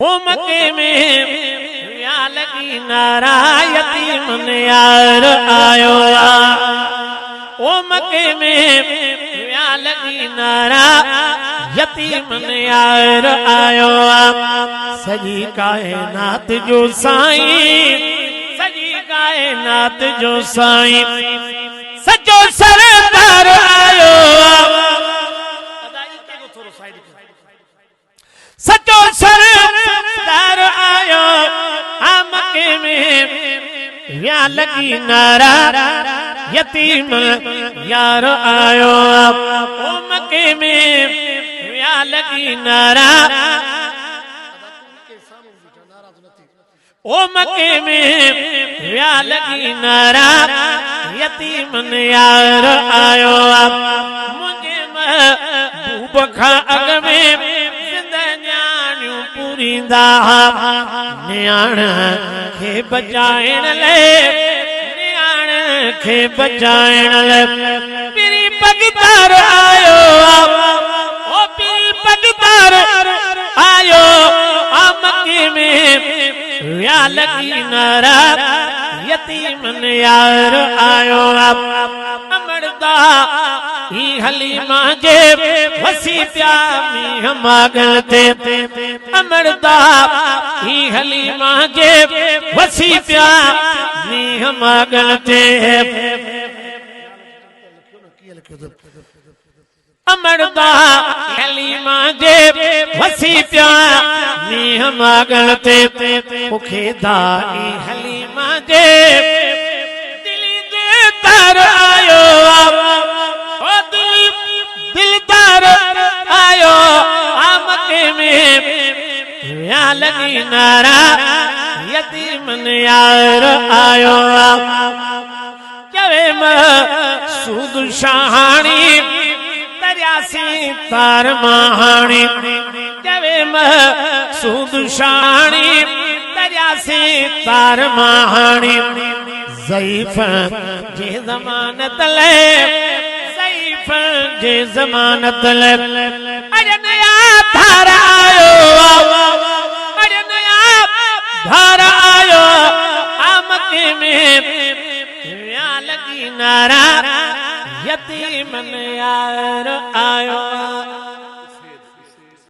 ओ मके में या लगी नारा यतीम यार आयो ओ मके में या लगी नारा यतीम यार आयो सजी कायनात जो साईं सजी कायनात जो साईं सजो सरदार आयो सचो सरदार आयो मके में या लगी नारा यतीम यार आयो ओ मके में या लगी नारा ओ मके में या लगी नारा यतीम यार आयो मुझे महबूब खां अग में पूरींदा न्याण खे बचाइण लाइ न्याण खे बचाइण लाइ पीरी पगदार आयो ओ पीरी पगदार आयो मके में या लगी नारा यतीम यार आयो अमरदा ही हलीमा जे वसी प्या मींह मागल ते अमरदा ही हलीमा जे वसी प्या मींह मागल ते अमरदा हलीमा जे वसी प्या मींह मागल ते मुखे दाई हलीमा जे दिली दे तर आयो दिलदार आयो मके में या लगी नारा यतीम यार आयो चवे सूद शाहानी दरियासी तार महानी चवे सूद शाहानी दरियासी तार महानी ज़ईफ़ जे ज़मानत ले जे जमानत ले अरे नया धारा आयो अरे नया धारा आयो मके में या लगी नारा यतीम यार आयो।